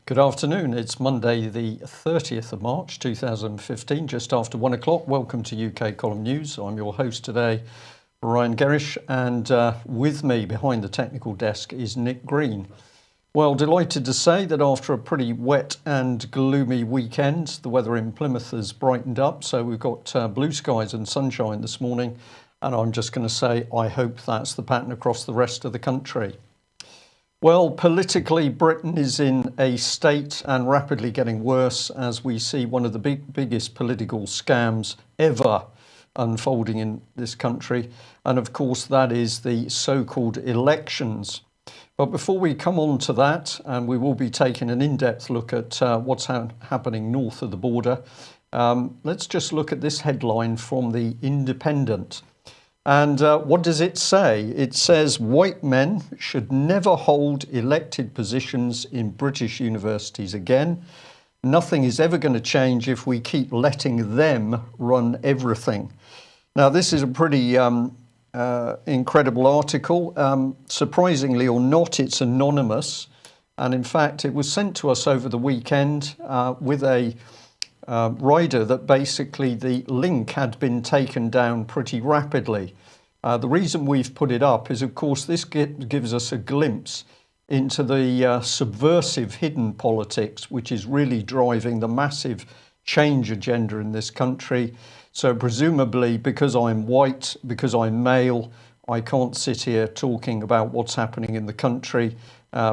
Good afternoon. It's Monday, the 30th of March 2015, just after 1 o'clock. Welcome to UK Column News. I'm your host today, Ryan Gerrish, and with me behind the technical desk is Nick Green. Well, delighted to say that after a pretty wet and gloomy weekend, the weather in Plymouth has brightened up. So we've got blue skies and sunshine this morning. And I'm just going to say, I hope that's the pattern across the rest of the country. Well, politically, Britain is in a state and rapidly getting worse as we see one of the biggest political scams ever unfolding in this country. And of course, that is the so-called elections. But before we come on to that, and we will be taking an in-depth look at what's happening north of the border, let's just look at this headline from The Independent. And what does it say? It says white men should never hold elected positions in British universities again. Nothing is ever going to change if we keep letting them run everything. Now, this is a pretty incredible article. Surprisingly or not, it's anonymous. And in fact, it was sent to us over the weekend with a rider that basically the link had been taken down pretty rapidly. The reason we've put it up is, of course, this gives us a glimpse into the subversive hidden politics, which is really driving the massive change agenda in this country. So presumably, because I'm white, because I'm male, I can't sit here talking about what's happening in the country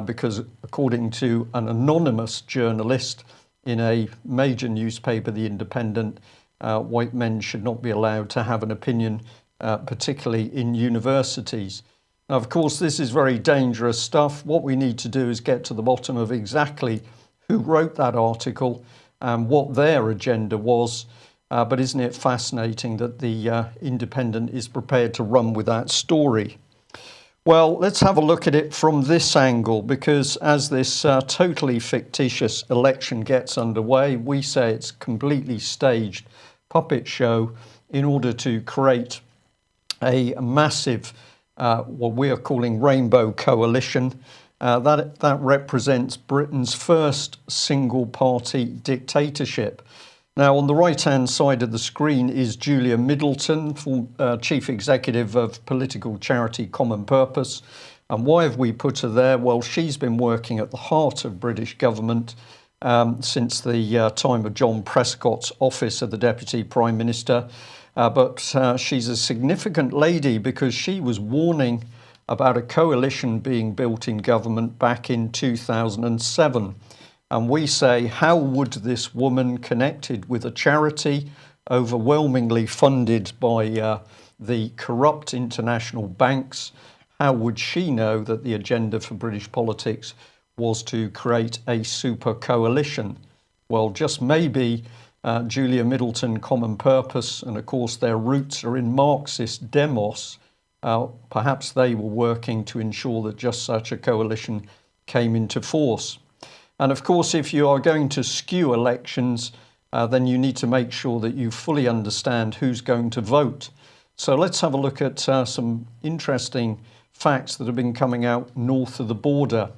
because according to an anonymous journalist, in a major newspaper, The Independent, white men should not be allowed to have an opinion, particularly in universities. Now, of course, this is very dangerous stuff. What we need to do is get to the bottom of exactly who wrote that article and what their agenda was. But isn't it fascinating that The Independent is prepared to run with that story? Well, let's have a look at it from this angle, because as this totally fictitious election gets underway, we say it's a completely staged puppet show in order to create a massive, what we are calling rainbow coalition. That represents Britain's first single-party dictatorship. Now, on the right-hand side of the screen is Julia Middleton, Chief Executive of political charity Common Purpose. And why have we put her there? Well, she's been working at the heart of British government since the time of John Prescott's office of the Deputy Prime Minister. But she's a significant lady because she was warning about a coalition being built in government back in 2007. And we say, how would this woman connected with a charity overwhelmingly funded by the corrupt international banks, how would she know that the agenda for British politics was to create a super coalition? Well, just maybe Julia Middleton, Common Purpose, and of course their roots are in Marxist demos. Perhaps they were working to ensure that just such a coalition came into force. And of course, if you are going to skew elections, then you need to make sure that you fully understand who's going to vote. So let's have a look at some interesting facts that have been coming out north of the border.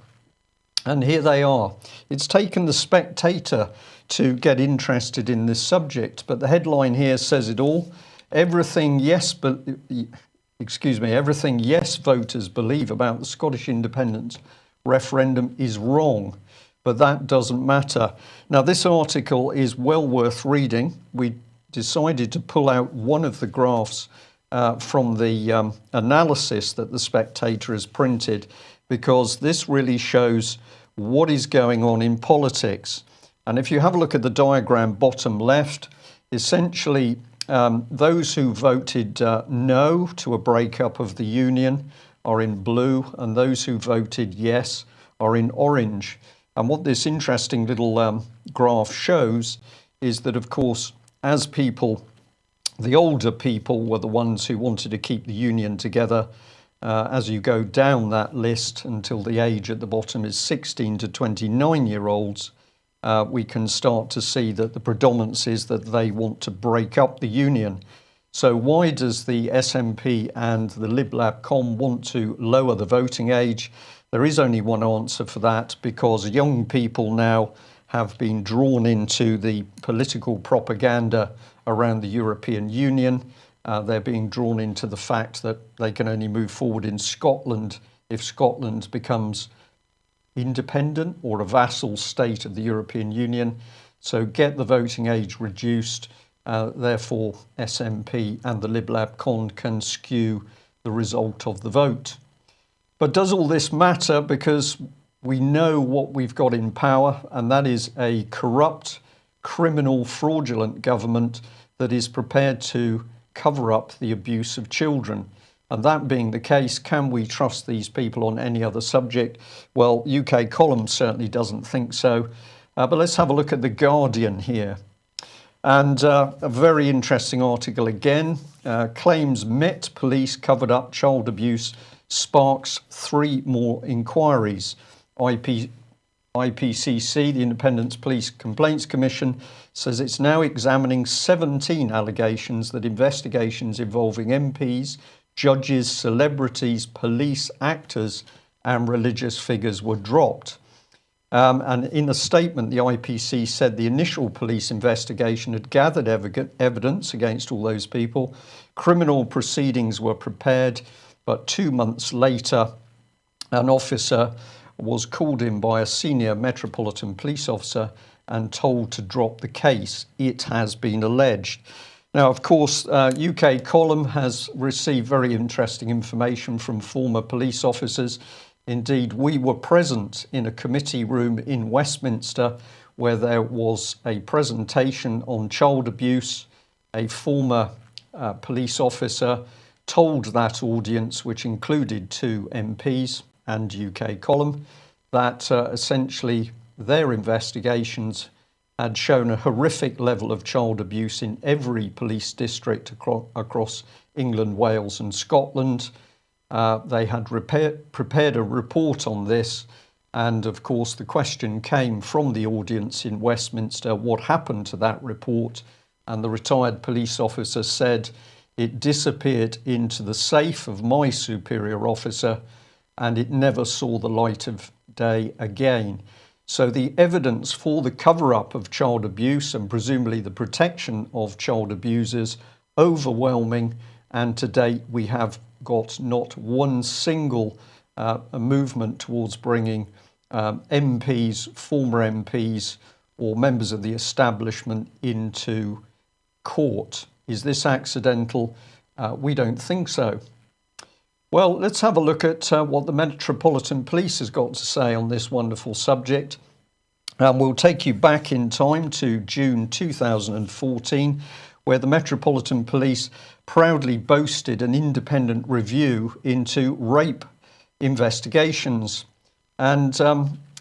And here they are. It's taken The Spectator to get interested in this subject, but the headline here says it all. Everything yes voters believe about the Scottish independence referendum is wrong. But that doesn't matter. Now, this article is well worth reading. We decided to pull out one of the graphs from the analysis that The Spectator has printed, because this really shows what is going on in politics. And if you have a look at the diagram bottom left, essentially those who voted no to a breakup of the union are in blue, and those who voted yes are in orange. And what this interesting little graph shows is that, of course, as people, the older people were the ones who wanted to keep the union together. As you go down that list until the age at the bottom is 16 to 29-year-olds, we can start to see that the predominance is that they want to break up the union. So why does the SNP and the Lib Lab Com want to lower the voting age? There is only one answer for that, because young people now have been drawn into the political propaganda around the European Union. They're being drawn into the fact that they can only move forward in Scotland if Scotland becomes independent or a vassal state of the European Union. So get the voting age reduced. Therefore, SNP and the Lib Lab Con can skew the result of the vote. But does all this matter? Because we know what we've got in power, and that is a corrupt, criminal, fraudulent government that is prepared to cover up the abuse of children. And that being the case, can we trust these people on any other subject? Well, UK Column certainly doesn't think so. But let's have a look at The Guardian here. And a very interesting article again. Claims Met Police covered up child abuse sparks 3 more inquiries. IPCC, the Independent Police Complaints Commission, says it's now examining 17 allegations that investigations involving MPs, judges, celebrities, police, actors and religious figures were dropped. And in a statement, the IPC said the initial police investigation had gathered evidence against all those people. Criminal proceedings were prepared, but 2 months later, an officer was called in by a senior Metropolitan Police officer and told to drop the case. It has been alleged. Now, of course, UK Column has received very interesting information from former police officers. Indeed, we were present in a committee room in Westminster where there was a presentation on child abuse. A former police officer told that audience, which included 2 MPs and UK Column, that essentially their investigations had shown a horrific level of child abuse in every police district across England, Wales and Scotland. They had prepared a report on this, and of course the question came from the audience in Westminster, what happened to that report? And the retired police officer said it disappeared into the safe of my superior officer and it never saw the light of day again. So the evidence for the cover-up of child abuse and presumably the protection of child abusers, overwhelming, and to date we have got not one single movement towards bringing MPs, former MPs or members of the establishment into court. Is this accidental? We don't think so. Well, let's have a look at what the Metropolitan Police has got to say on this wonderful subject. We'll take you back in time to June 2014, where the Metropolitan Police proudly boasted an independent review into rape investigations. And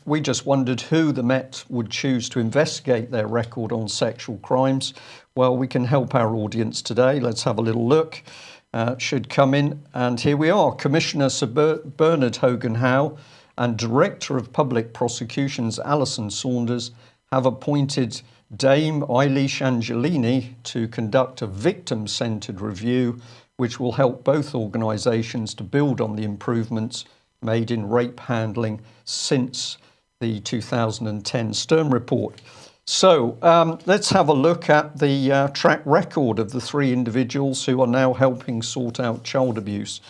we just wondered who the Met would choose to investigate their record on sexual crimes. Well, we can help our audience today. Let's have a little look. Should come in, and here we are. Commissioner Sir Bernard Hogan-Howe and Director of Public Prosecutions Alison Saunders have appointed Dame Eilish Angelini to conduct a victim-centred review which will help both organisations to build on the improvements made in rape handling since the 2010 Stern report. So let's have a look at the track record of the 3 individuals who are now helping sort out child abuse.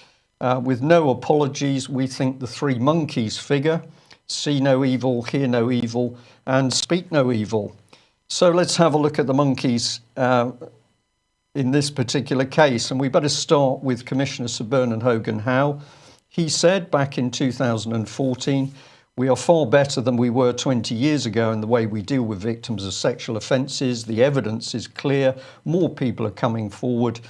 With no apologies, we think the 3 monkeys figure: see no evil, hear no evil, and speak no evil. So let's have a look at the monkeys in this particular case. And we better start with Commissioner Sir Bernard Hogan-Howe. He said back in 2014, we are far better than we were 20 years ago in the way we deal with victims of sexual offences. The evidence is clear. More people are coming forward.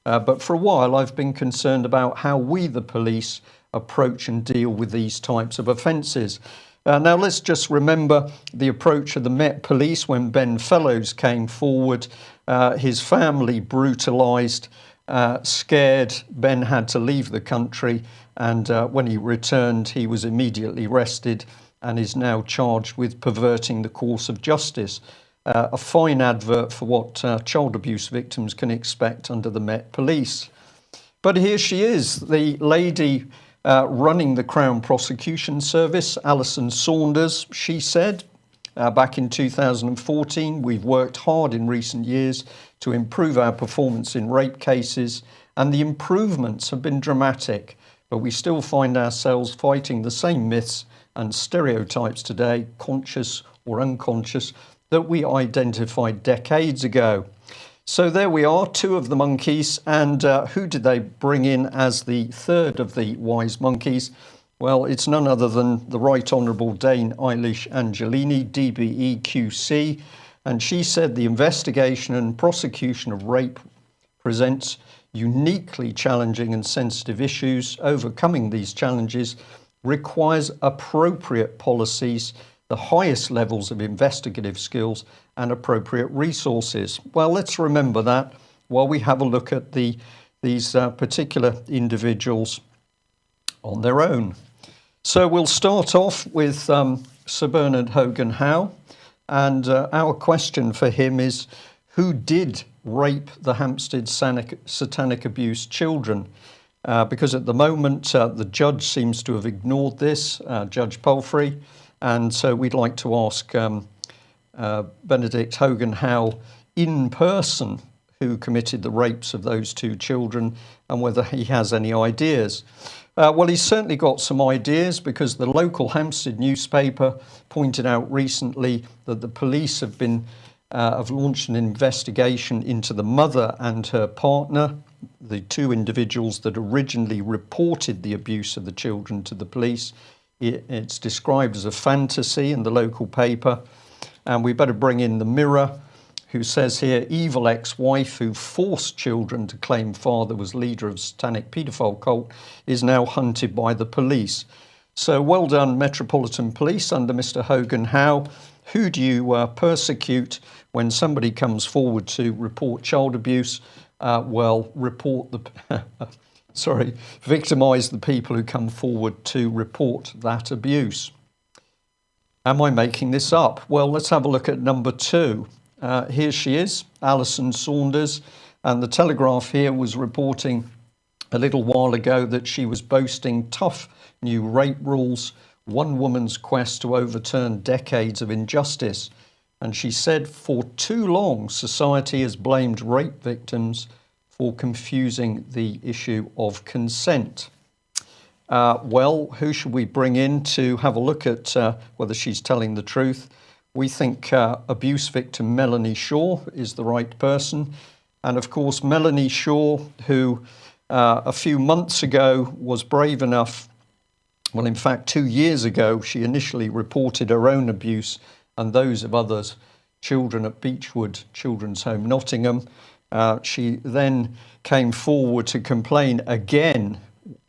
But for a while, I've been concerned about how we, the police, approach and deal with these types of offences. Now, let's just remember the approach of the Met Police when Ben Fellows came forward. His family brutalised, scared. Ben had to leave the country. And when he returned, he was immediately arrested and is now charged with perverting the course of justice. A fine advert for what child abuse victims can expect under the Met Police. But here she is, the lady running the Crown Prosecution Service, Alison Saunders, she said back in 2014, we've worked hard in recent years to improve our performance in rape cases, and the improvements have been dramatic, but we still find ourselves fighting the same myths and stereotypes today, conscious or unconscious, that we identified decades ago. So there we are, two of the monkeys, and who did they bring in as the third of the wise monkeys? Well, it's none other than the Right Honourable Dame Eilish Angelini, DBE QC, and she said the investigation and prosecution of rape presents uniquely challenging and sensitive issues. Overcoming these challenges requires appropriate policies, the highest levels of investigative skills and appropriate resources. Well, let's remember that while we have a look at these particular individuals on their own. So we'll start off with Sir Bernard Hogan-Howe, and our question for him is, who did rape the Hampstead satanic abuse children? Because at the moment the judge seems to have ignored this, Judge Palfrey, and so we'd like to ask Benedict Hogan-Howe in person who committed the rapes of those two children and whether he has any ideas. Well, he's certainly got some ideas, because the local Hampstead newspaper pointed out recently that the police have launched an investigation into the mother and her partner, the two individuals that originally reported the abuse of the children to the police. It's described as a fantasy in the local paper. And we better bring in the Mirror, who says here, evil ex-wife who forced children to claim father was leader of satanic paedophile cult is now hunted by the police. So well done, Metropolitan Police under Mr. Hogan-Howe. Who do you persecute when somebody comes forward to report child abuse? Well, victimise the people who come forward to report that abuse. Am I making this up? Well, let's have a look at number 2. Here she is, Alison Saunders, and the Telegraph here was reporting a little while ago that she was boasting tough new rape rules, one woman's quest to overturn decades of injustice. And she said, for too long, society has blamed rape victims for confusing the issue of consent. Well, who should we bring in to have a look at whether she's telling the truth? We think abuse victim Melanie Shaw is the right person. And of course, Melanie Shaw, who a few months ago was brave enough, well, in fact, 2 years ago, she initially reported her own abuse and those of others, children at Beechwood Children's Home, Nottingham. She then came forward to complain again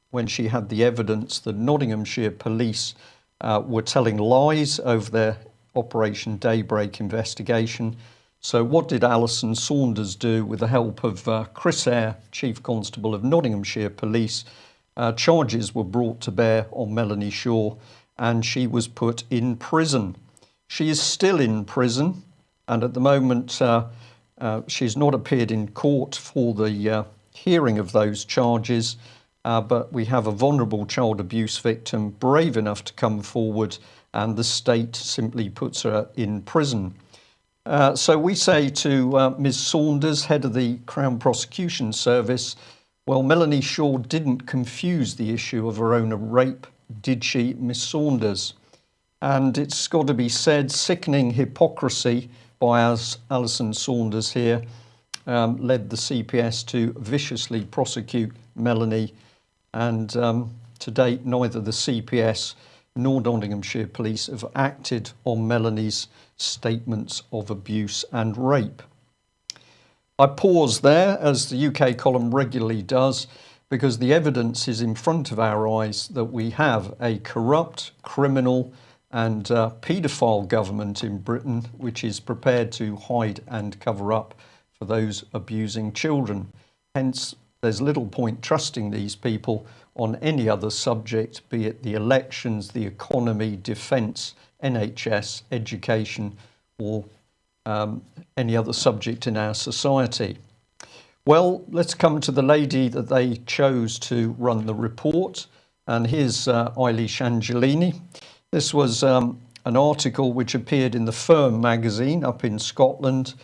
when she had the evidence that Nottinghamshire police were telling lies over their Operation Daybreak investigation. So what did Alison Saunders do with the help of Chris Eyre, Chief Constable of Nottinghamshire Police? Charges were brought to bear on Melanie Shaw and she was put in prison. She is still in prison, and at the moment she's not appeared in court for the hearing of those charges, but we have a vulnerable child abuse victim brave enough to come forward, and the state simply puts her in prison. So we say to Ms. Saunders, head of the Crown Prosecution Service, well, Melanie Shaw didn't confuse the issue of her own rape, did she, Ms. Saunders? And it's got to be said, sickening hypocrisy by Alison Saunders here led the CPS to viciously prosecute Melanie, and to date neither the CPS nor Nottinghamshire Police have acted on Melanie's statements of abuse and rape. I pause there, as the UK column regularly does, because the evidence is in front of our eyes that we have a corrupt, criminal and paedophile government in Britain which is prepared to hide and cover up for those abusing children. Hence, there's little point trusting these people on any other subject, be it the elections, the economy, defence, NHS, education, or any other subject in our society. Well, let's come to the lady that they chose to run the report. And here's Eilish Angelini. This was an article which appeared in the Firm magazine up in Scotland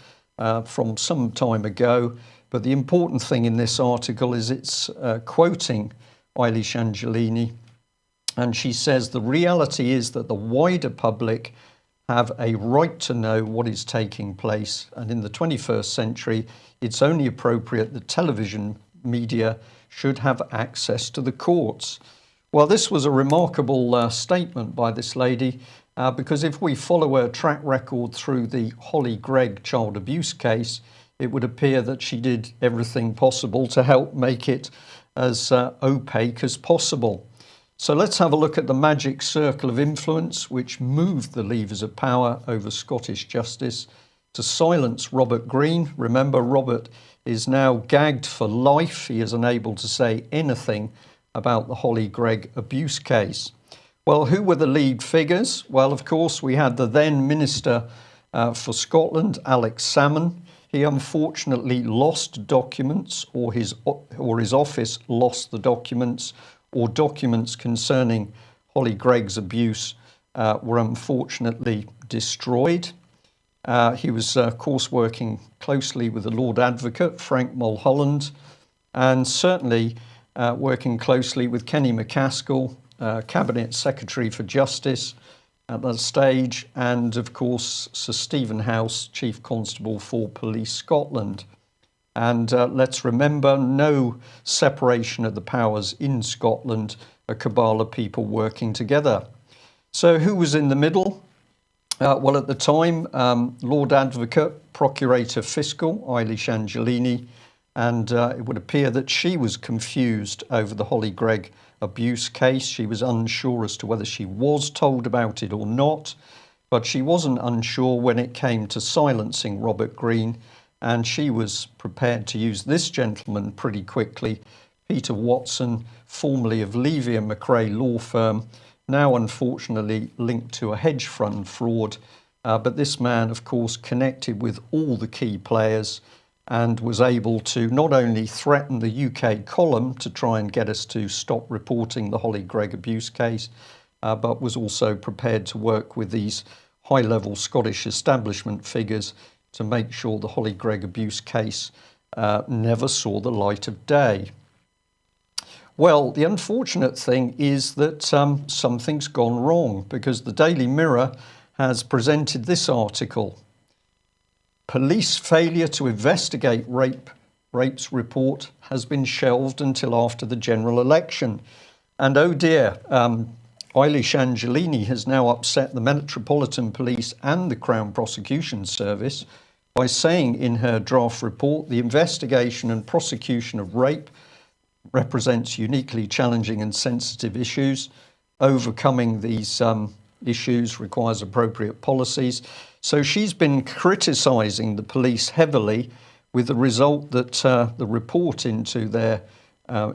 from some time ago. But the important thing in this article is it's quoting Eilish Angelini. And she says, the reality is that the wider public have a right to know what is taking place. And in the 21st century, it's only appropriate that television media should have access to the courts. Well, this was a remarkable statement by this lady, because if we follow her track record through the Holly Greig child abuse case, it would appear that she did everything possible to help make it as opaque as possible. So let's have a look at the magic circle of influence which moved the levers of power over Scottish justice to silence Robert Greene. Remember, Robert is now gagged for life. He is unable to say anything about the Holly Greig abuse case. Well, who were the lead figures? Well, of course, we had the then Minister for Scotland, Alex Salmond. He unfortunately lost documents, or his office lost the documents, or documents concerning Holly Greig's abuse were unfortunately destroyed. He was, of course, working closely with the Lord Advocate, Frank Mulholland, and certainly working closely with Kenny MacAskill, Cabinet Secretary for Justice at that stage, and, of course, Sir Stephen House, Chief Constable for Police Scotland. And let's remember, no separation of the powers in Scotland, a cabal of people working together. So who was in the middle? Well, at the time, Lord Advocate, Procurator Fiscal, Eilish Angelini, and it would appear that she was confused over the Holly Greig abuse case. She was unsure as to whether she was told about it or not, but she wasn't unsure when it came to silencing Robert Greene. And she was prepared to use this gentleman pretty quickly, Peter Watson, formerly of Levy and McRae law firm, now unfortunately linked to a hedge fund fraud. But this man, of course, connected with all the key players and was able to not only threaten the UK column to try and get us to stop reporting the Holly Greig abuse case, but was also prepared to work with these high-level Scottish establishment figures to make sure the Holly Greig abuse case never saw the light of day. Well, the unfortunate thing is that something's gone wrong, because the Daily Mirror has presented this article. Police failure to investigate rapes report has been shelved until after the general election. And oh dear, Eilish Angelini has now upset the Metropolitan Police and the Crown Prosecution Service by saying in her draft report, the investigation and prosecution of rape represents uniquely challenging and sensitive issues. Overcoming these issues requires appropriate policies. So she's been criticising the police heavily, with the result that the report into their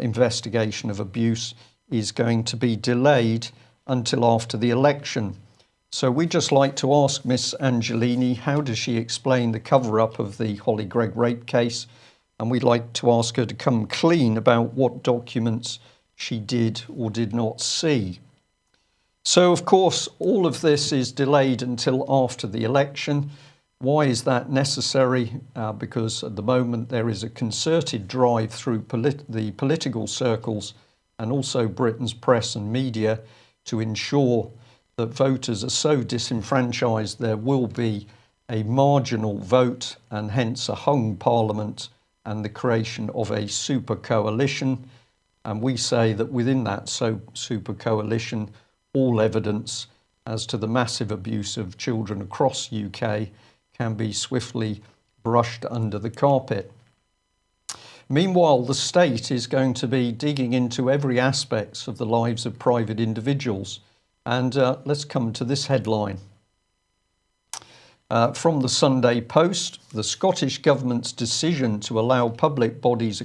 investigation of abuse is going to be delayed until after the election. So we'd just like to ask Miss Angelini, how does she explain the cover-up of the Holly Greig rape case? And we'd like to ask her to come clean about what documents she did or did not see. So, of course, all of this is delayed until after the election. Why is that necessary? Because at the moment there is a concerted drive through the political circles and also Britain's press and media to ensure that voters are so disenfranchised there will be a marginal vote and hence a hung parliament and the creation of a super coalition. And we say that within that super coalition, all evidence as to the massive abuse of children across UK can be swiftly brushed under the carpet. Meanwhile, the state is going to be digging into every aspect of the lives of private individuals. And let's come to this headline. From the Sunday Post, the Scottish Government's decision to allow public bodies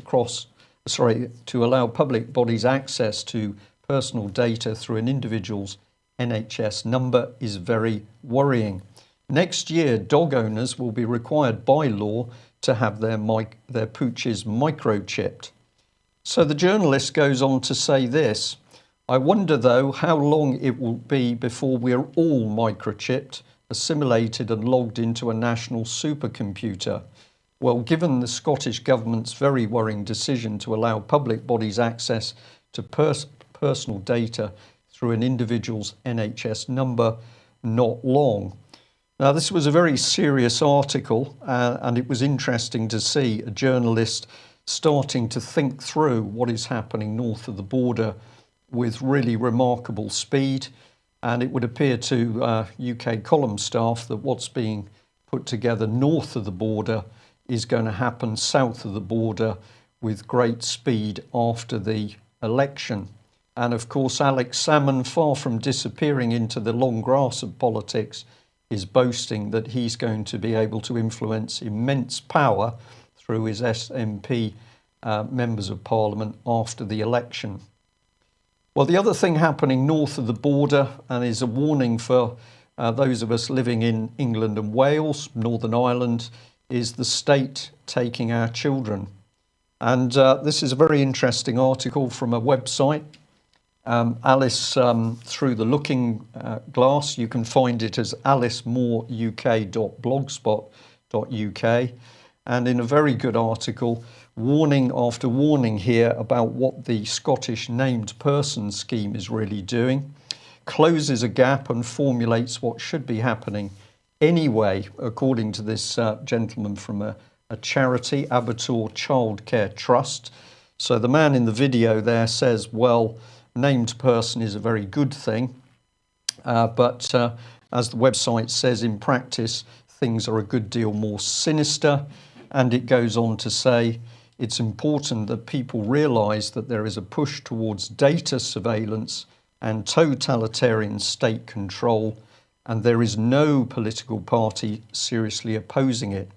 access to personal data through an individual's NHS number is very worrying. Next year, dog owners will be required by law to have their pooches microchipped. So the journalist goes on to say this: I wonder, though, how long it will be before we're all microchipped, assimilated and logged into a national supercomputer. Well, given the Scottish Government's very worrying decision to allow public bodies access to personal data through an individual's NHS number, not long. Now, this was a very serious article, and it was interesting to see a journalist starting to think through what is happening north of the border with really remarkable speed. And it would appear to UK column staff that what's being put together north of the border is going to happen south of the border with great speed after the election. And of course, Alex Salmond, far from disappearing into the long grass of politics, is boasting that he's going to be able to influence immense power through his SNP members of parliament after the election. Well, the other thing happening north of the border, and is a warning for those of us living in England and Wales, Northern Ireland, is the state taking our children. And this is a very interesting article from a website, Alice Through the Looking Glass. You can find it as alicemoreuk.blogspot.uk. And in a very good article, warning after warning here about what the Scottish named person scheme is really doing, closes a gap and formulates what should be happening anyway, according to this gentleman from a charity, Abertour Childcare Trust. So the man in the video there says, well, named person is a very good thing, but as the website says, in practice, things are a good deal more sinister. And it goes on to say, it's important that people realise that there is a push towards data surveillance and totalitarian state control, and there is no political party seriously opposing it.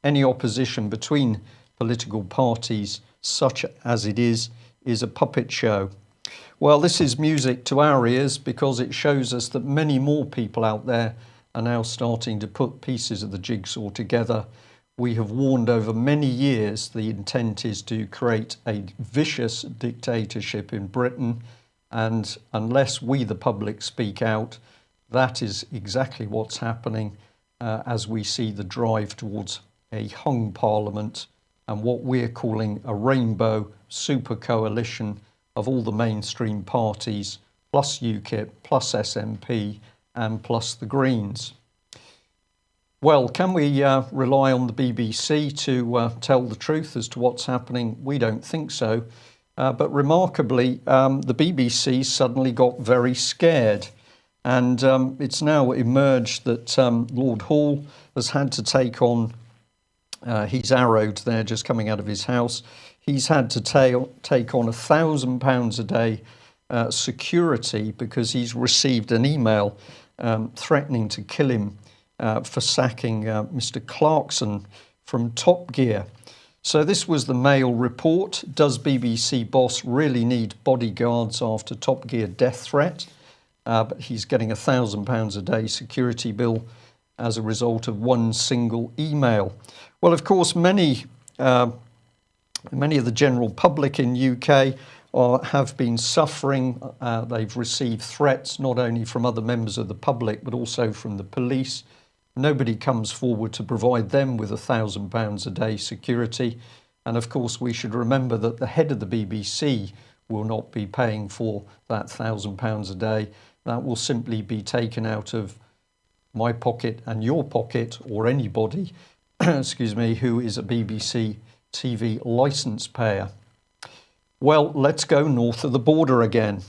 Any opposition between political parties, such as it is a puppet show. Well, this is music to our ears because it shows us that many more people out there are now starting to put pieces of the jigsaw together. We have warned over many years the intent is to create a vicious dictatorship in Britain, and unless we, the public, speak out, that is exactly what's happening as we see the drive towards a hung parliament and what we're calling a rainbow super coalition of all the mainstream parties, plus UKIP, plus SNP, and plus the Greens. Well, can we rely on the BBC to tell the truth as to what's happening? We don't think so. But remarkably, the BBC suddenly got very scared. And it's now emerged that Lord Hall has had to take on, he's arrowed there just coming out of his house, he's had to take on £1,000 a day security because he's received an email threatening to kill him for sacking Mr. Clarkson from Top Gear. So this was the Mail report. Does BBC boss really need bodyguards after Top Gear death threat? But he's getting £1,000 a day security bill as a result of one single email. Well, of course, many of the general public in UK have been suffering. They've received threats not only from other members of the public but also from the police. Nobody comes forward to provide them with £1,000 a day security. And of course, we should remember that the head of the BBC will not be paying for that £1,000 a day. That will simply be taken out of my pocket and your pocket, or anybody, excuse me, who is a BBC TV licence payer. Well, let's go north of the border again.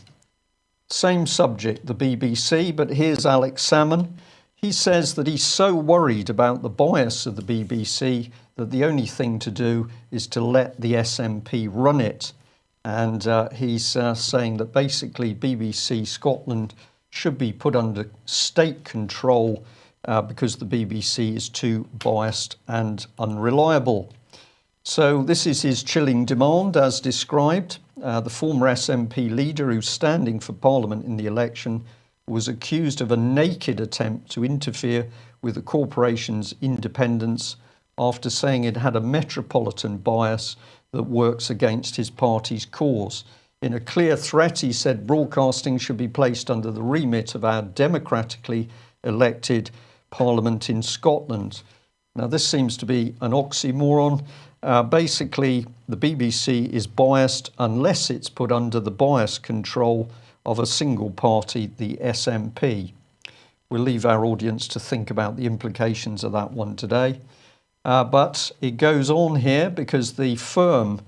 Same subject, the BBC, but here's Alex Salmond. He says that he's so worried about the bias of the BBC that the only thing to do is to let the SNP run it. And he's saying that basically BBC Scotland should be put under state control because the BBC is too biased and unreliable. So this is his chilling demand as described. The former SNP leader who's standing for Parliament in the election was accused of a naked attempt to interfere with the corporation's independence after saying it had a metropolitan bias that works against his party's cause. In a clear threat, he said broadcasting should be placed under the remit of our democratically elected Parliament in Scotland. Now, this seems to be an oxymoron. Basically, the BBC is biased unless it's put under the bias control of a single party, the SNP. We'll leave our audience to think about the implications of that one today. But it goes on here because the firm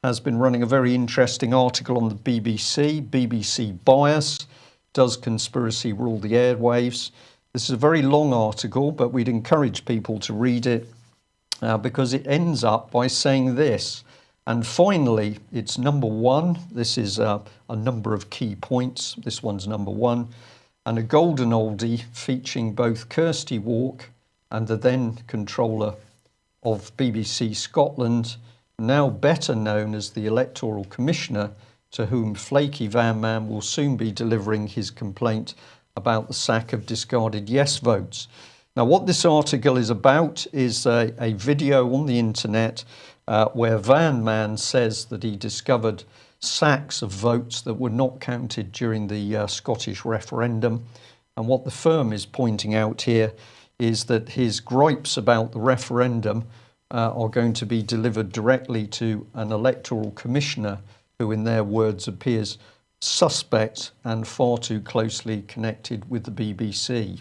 has been running a very interesting article on the BBC. BBC bias. Does conspiracy rule the airwaves? This is a very long article, but we'd encourage people to read it because it ends up by saying this. And finally, it's number one. This is a number of key points. This one's number one. And a golden oldie featuring both Kirsty Walk and the then controller of BBC Scotland, now better known as the Electoral Commissioner, to whom Flaky Van Man will soon be delivering his complaint about the sack of discarded yes votes. Now, what this article is about is a video on the internet where Van Man says that he discovered sacks of votes that were not counted during the Scottish referendum. And what the firm is pointing out here is that his gripes about the referendum are going to be delivered directly to an electoral commissioner who, in their words, appears suspect and far too closely connected with the BBC.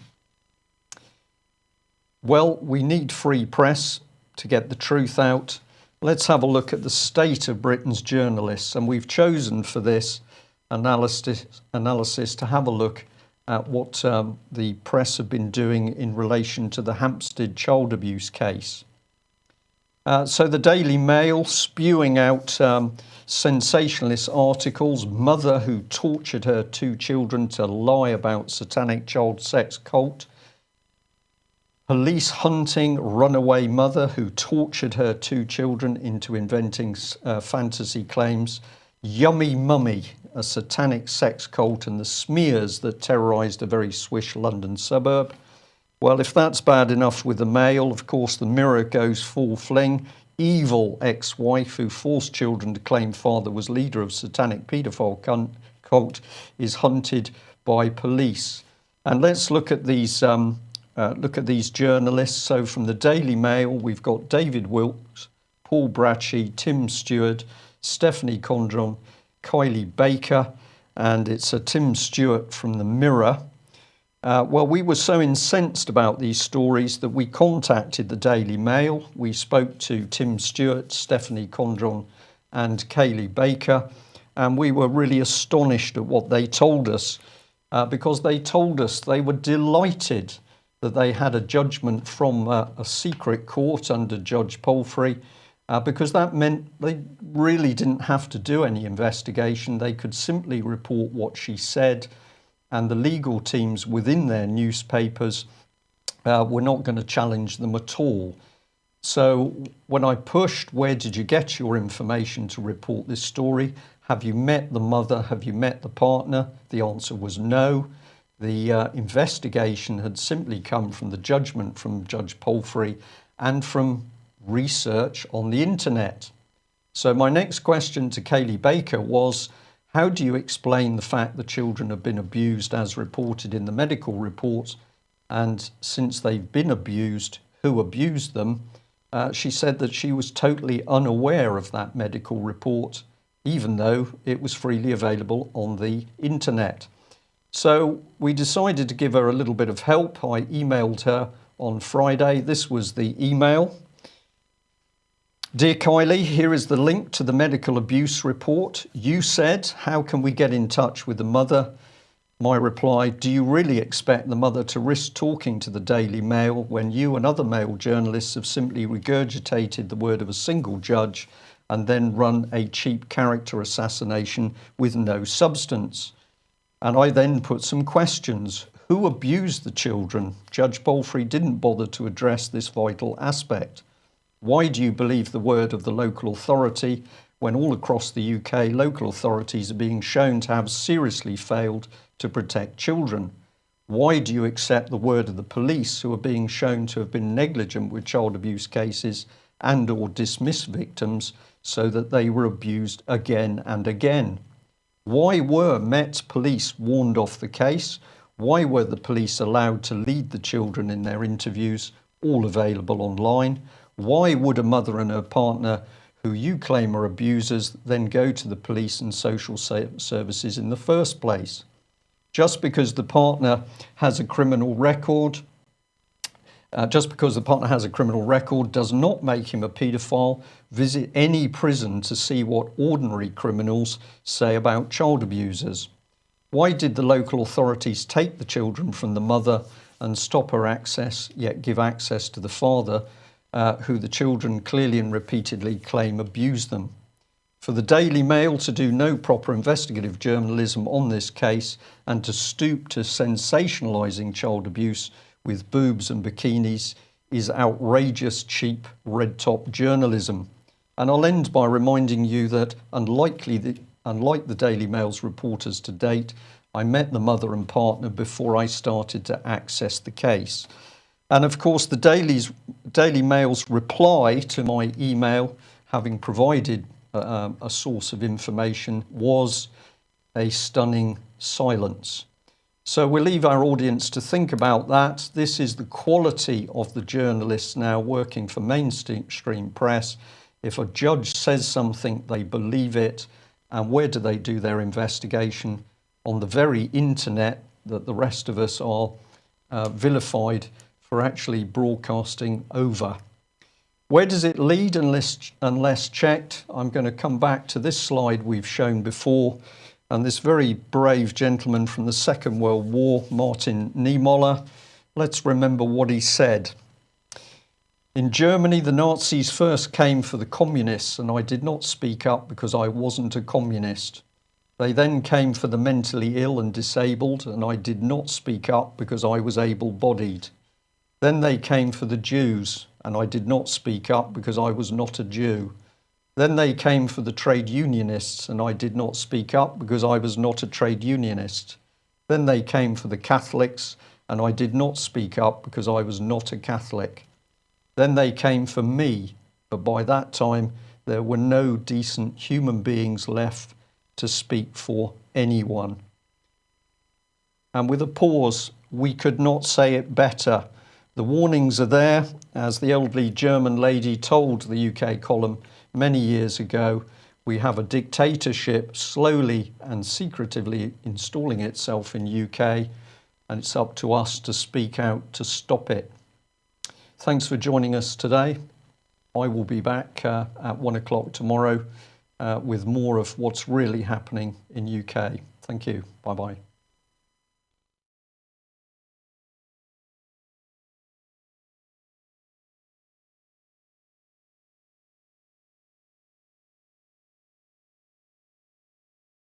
Well, we need free press to get the truth out. Let's have a look at the state of Britain's journalists, and we've chosen for this analysis to have a look at what the press have been doing in relation to the Hampstead child abuse case. So the Daily Mail spewing out sensationalist articles, mother who tortured her 2 children to lie about satanic child sex cult, police hunting runaway mother who tortured her 2 children into inventing fantasy claims, Yummy Mummy, a satanic sex cult, and the smears that terrorised a very swish London suburb. Well, if that's bad enough with the Mail, of course the Mirror goes full fling. Evil ex-wife who forced children to claim father was leader of satanic paedophile cult is hunted by police. And let's look at these journalists. So from the Daily Mail, we've got David Wilkes, Paul Brachy, Tim Stewart, Stephanie Condron, Kylie Baker, and it's a Tim Stewart from the Mirror. Well, we were so incensed about these stories that we contacted the Daily Mail. We spoke to Tim Stewart, Stephanie Condron and Kylie Baker, and we were really astonished at what they told us because they told us they were delighted that they had a judgment from a secret court under Judge Palfrey because that meant they really didn't have to do any investigation. They could simply report what she said, and the legal teams within their newspapers were not going to challenge them at all. So when I pushed, where did you get your information to report this story? Have you met the mother? Have you met the partner? The answer was no. The investigation had simply come from the judgment from Judge Palfrey and from research on the internet. So my next question to Kylie Baker was, how do you explain the fact that children have been abused as reported in the medical report? And since they've been abused, who abused them? She said that she was totally unaware of that medical report, even though it was freely available on the internet. So we decided to give her a little bit of help. I emailed her on Friday. This was the email. Dear Kylie, here is the link to the medical abuse report. You said, how can we get in touch with the mother? My reply, do you really expect the mother to risk talking to the Daily Mail when you and other male journalists have simply regurgitated the word of a single judge and then run a cheap character assassination with no substance? And I then put some questions. Who abused the children? Judge Palfrey didn't bother to address this vital aspect. Why do you believe the word of the local authority when all across the UK local authorities are being shown to have seriously failed to protect children? Why do you accept the word of the police who are being shown to have been negligent with child abuse cases and or dismiss victims so that they were abused again and again? Why were Met Police warned off the case? Why were the police allowed to lead the children in their interviews, all available online? Why would a mother and her partner, who you claim are abusers, then go to the police and social services in the first place? Just because the partner has a criminal record, does not make him a paedophile. Visit any prison to see what ordinary criminals say about child abusers. Why did the local authorities take the children from the mother and stop her access, yet give access to the father, who the children clearly and repeatedly claim abused them? For the Daily Mail to do no proper investigative journalism on this case and to stoop to sensationalising child abuse with boobs and bikinis is outrageous, cheap, red-top journalism. And I'll end by reminding you that, unlike the Daily Mail's reporters to date, I met the mother and partner before I started to access the case. And of course, the Daily Mail's reply to my email, having provided a source of information, was a stunning silence. So we'll leave our audience to think about that. This is the quality of the journalists now working for mainstream press. If a judge says something, they believe it. And where do they do their investigation? On the very internet that the rest of us are vilified for actually broadcasting over. Where does it lead unless checked? I'm going to come back to this slide we've shown before, and this very brave gentleman from the Second World War, Martin Niemöller. Let's remember what he said. In Germany, the Nazis first came for the communists, and I did not speak up because I wasn't a communist. They then came for the mentally ill and disabled, and I did not speak up because I was able-bodied. Then they came for the Jews, and I did not speak up because I was not a Jew. Then they came for the trade unionists, and I did not speak up because I was not a trade unionist. Then they came for the Catholics, and I did not speak up because I was not a Catholic. Then they came for me, but by that time there were no decent human beings left to speak for anyone. And with a pause, we could not say it better. The warnings are there, as the elderly German lady told the UK column many years ago. We have a dictatorship slowly and secretively installing itself in UK, and it's up to us to speak out to stop it. Thanks for joining us today. I will be back at 1 o'clock tomorrow with more of what's really happening in UK. Thank you. Bye-bye.